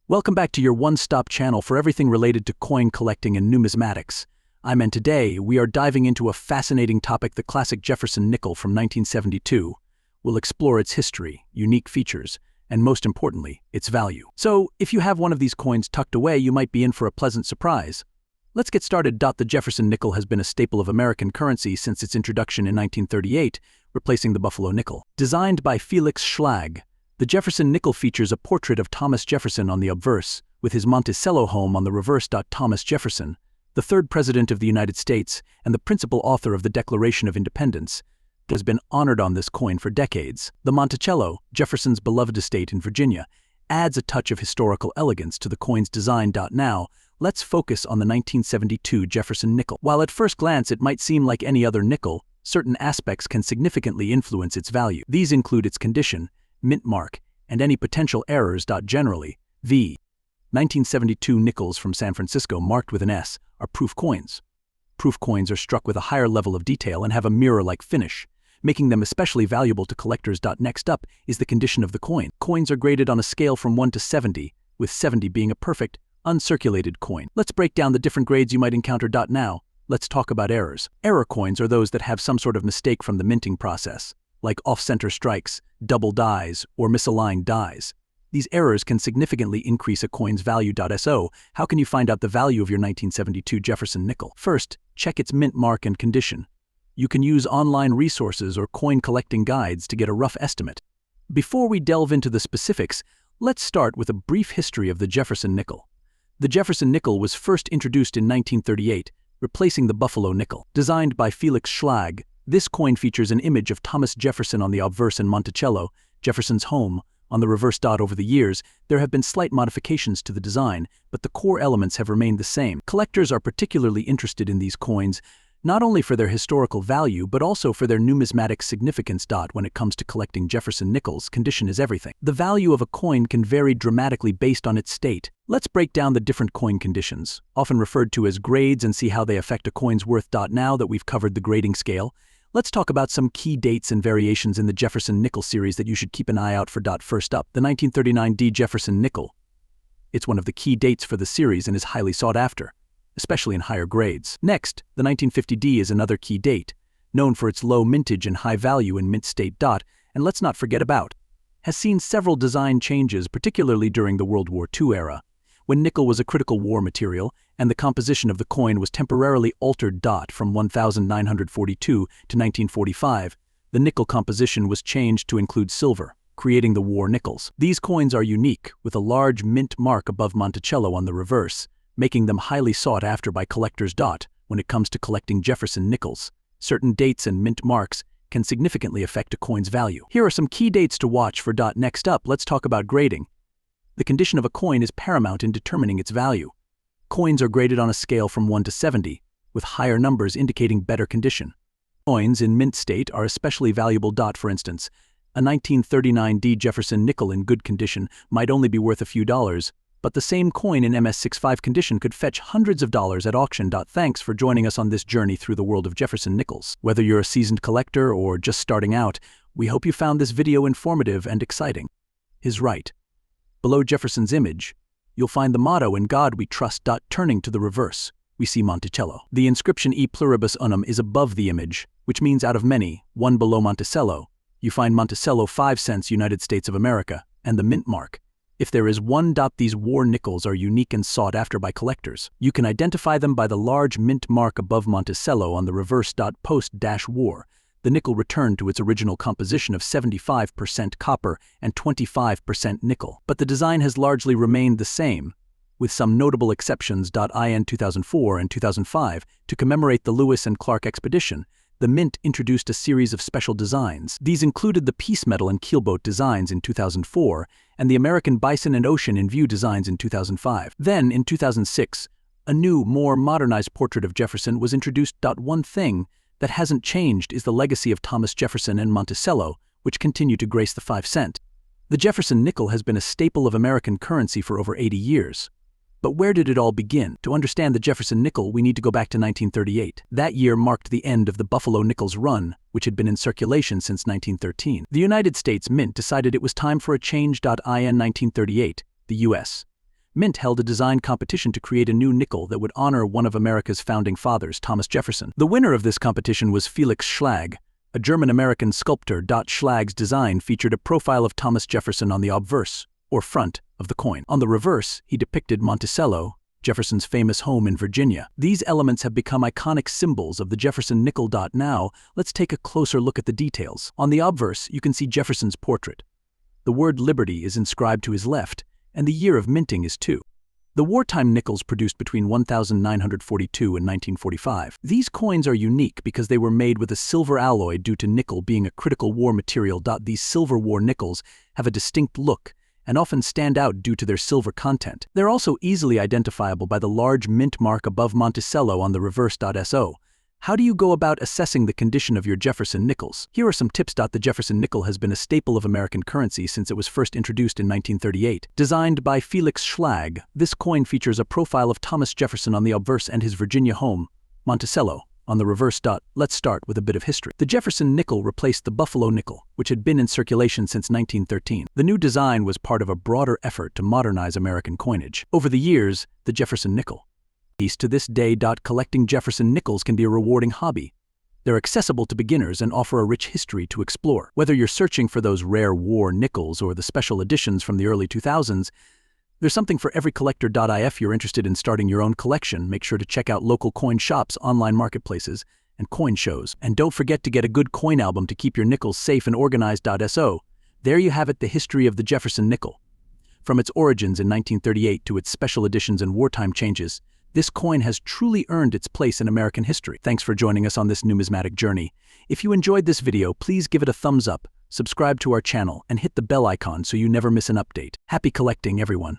Welcome back to your one-stop channel for everything related to coin collecting and numismatics. And today we are diving into a fascinating topic, the classic Jefferson nickel from 1972. We'll explore its history, unique features, and most importantly, its value. So, if you have one of these coins tucked away, you might be in for a pleasant surprise. Let's get started. The Jefferson nickel has been a staple of American currency since its introduction in 1938, replacing the Buffalo nickel. Designed by Felix Schlag, the Jefferson nickel features a portrait of Thomas Jefferson on the obverse, with his Monticello home on the reverse. Thomas Jefferson, the third President of the United States and the principal author of the Declaration of Independence, has been honored on this coin for decades. The Monticello, Jefferson's beloved estate in Virginia, adds a touch of historical elegance to the coin's design. Now, let's focus on the 1972 Jefferson nickel. While at first glance it might seem like any other nickel, certain aspects can significantly influence its value. These include its condition, mint mark, and any potential errors. Generally, the 1972 nickels from San Francisco marked with an S are proof coins. Proof coins are struck with a higher level of detail and have a mirror-like finish, making them especially valuable to collectors. Next up is the condition of the coin. Coins are graded on a scale from 1 to 70, with 70 being a perfect, uncirculated coin. Let's break down the different grades you might encounter. Now, let's talk about errors. Error coins are those that have some sort of mistake from the minting process, like off-center strikes, double dies, or misaligned dies. These errors can significantly increase a coin's value. So, how can you find out the value of your 1972 Jefferson nickel? First, check its mint mark and condition. You can use online resources or coin collecting guides to get a rough estimate. Before we delve into the specifics, let's start with a brief history of the Jefferson nickel. The Jefferson nickel was first introduced in 1938, replacing the Buffalo nickel. Designed by Felix Schlag, this coin features an image of Thomas Jefferson on the obverse and Monticello, Jefferson's home, on the reverse. Over the years, there have been slight modifications to the design, but the core elements have remained the same. Collectors are particularly interested in these coins, not only for their historical value, but also for their numismatic significance. When it comes to collecting Jefferson nickels, condition is everything. The value of a coin can vary dramatically based on its state. Let's break down the different coin conditions, often referred to as grades, and see how they affect a coin's worth. Now that we've covered the grading scale, let's talk about some key dates and variations in the Jefferson nickel series that you should keep an eye out for. First up, the 1939 D Jefferson nickel. It's one of the key dates for the series and is highly sought after, especially in higher grades. Next, the 1950 D is another key date, known for its low mintage and high value in mint state. And let's not forget about, has seen several design changes, particularly during the World War II era, when nickel was a critical war material and the composition of the coin was temporarily altered. From 1942 to 1945, the nickel composition was changed to include silver, creating the war nickels. These coins are unique, with a large mint mark above Monticello on the reverse, making them highly sought after by collectors. When it comes to collecting Jefferson nickels, certain dates and mint marks can significantly affect a coin's value. Here are some key dates to watch for. Next up, let's talk about grading. The condition of a coin is paramount in determining its value. Coins are graded on a scale from 1 to 70, with higher numbers indicating better condition. Coins in mint state are especially valuable. For instance, a 1939 D Jefferson nickel in good condition might only be worth a few dollars, but the same coin in MS65 condition could fetch hundreds of dollars at auction. Thanks for joining us on this journey through the world of Jefferson nickels. Whether you're a seasoned collector or just starting out, we hope you found this video informative and exciting. Is right. Below Jefferson's image, you'll find the motto, "In God We Trust." Turning to the reverse, we see Monticello. The inscription "E pluribus unum" is above the image, which means out of many, one below Monticello. You find Monticello 5 cents United States of America, and the mint mark. If there is one. These war nickels are unique and sought after by collectors. You can identify them by the large mint mark above Monticello on the reverse. Post-war, the nickel returned to its original composition of 75% copper and 25% nickel. But the design has largely remained the same, with some notable exceptions. In 2004 and 2005, to commemorate the Lewis and Clark expedition, the Mint introduced a series of special designs. These included the Peace Medal and Keelboat designs in 2004, and the American Bison and Ocean in View designs in 2005. Then, in 2006, a new, more modernized portrait of Jefferson was introduced. One thing that hasn't changed is the legacy of Thomas Jefferson and Monticello, which continue to grace the 5 cent. The Jefferson nickel has been a staple of American currency for over 80 years. But where did it all begin? To understand the Jefferson nickel, we need to go back to 1938. That year marked the end of the Buffalo nickel's run, which had been in circulation since 1913. The United States Mint decided it was time for a change. In 1938, the U.S. Mint held a design competition to create a new nickel that would honor one of America's founding fathers, Thomas Jefferson. The winner of this competition was Felix Schlag, a German-American sculptor. Schlag's design featured a profile of Thomas Jefferson on the obverse, or front, of the coin. On the reverse, he depicted Monticello, Jefferson's famous home in Virginia. These elements have become iconic symbols of the Jefferson nickel. Now, let's take a closer look at the details. On the obverse, you can see Jefferson's portrait. The word Liberty is inscribed to his left, and the year of minting is 2. The wartime nickels produced between 1942 and 1945. These coins are unique because they were made with a silver alloy due to nickel being a critical war material. These silver war nickels have a distinct look and often stand out due to their silver content. They're also easily identifiable by the large mint mark above Monticello on the reverse. How do you go about assessing the condition of your Jefferson nickels? Here are some tips. The Jefferson nickel has been a staple of American currency since it was first introduced in 1938. Designed by Felix Schlag, this coin features a profile of Thomas Jefferson on the obverse and his Virginia home, Monticello, on the reverse. Let's start with a bit of history. The Jefferson nickel replaced the Buffalo nickel, which had been in circulation since 1913. The new design was part of a broader effort to modernize American coinage. Over the years, the Jefferson nickel. To this day, collecting Jefferson nickels can be a rewarding hobby. They're accessible to beginners and offer a rich history to explore. Whether you're searching for those rare war nickels or the special editions from the early 2000s, there's something for every collector. If you're interested in starting your own collection, make sure to check out local coin shops, online marketplaces, and coin shows. And don't forget to get a good coin album to keep your nickels safe and organized. There you have it, the history of the Jefferson nickel. From its origins in 1938 to its special editions and wartime changes, this coin has truly earned its place in American history. Thanks for joining us on this numismatic journey. If you enjoyed this video, please give it a thumbs up, subscribe to our channel, and hit the bell icon so you never miss an update. Happy collecting, everyone!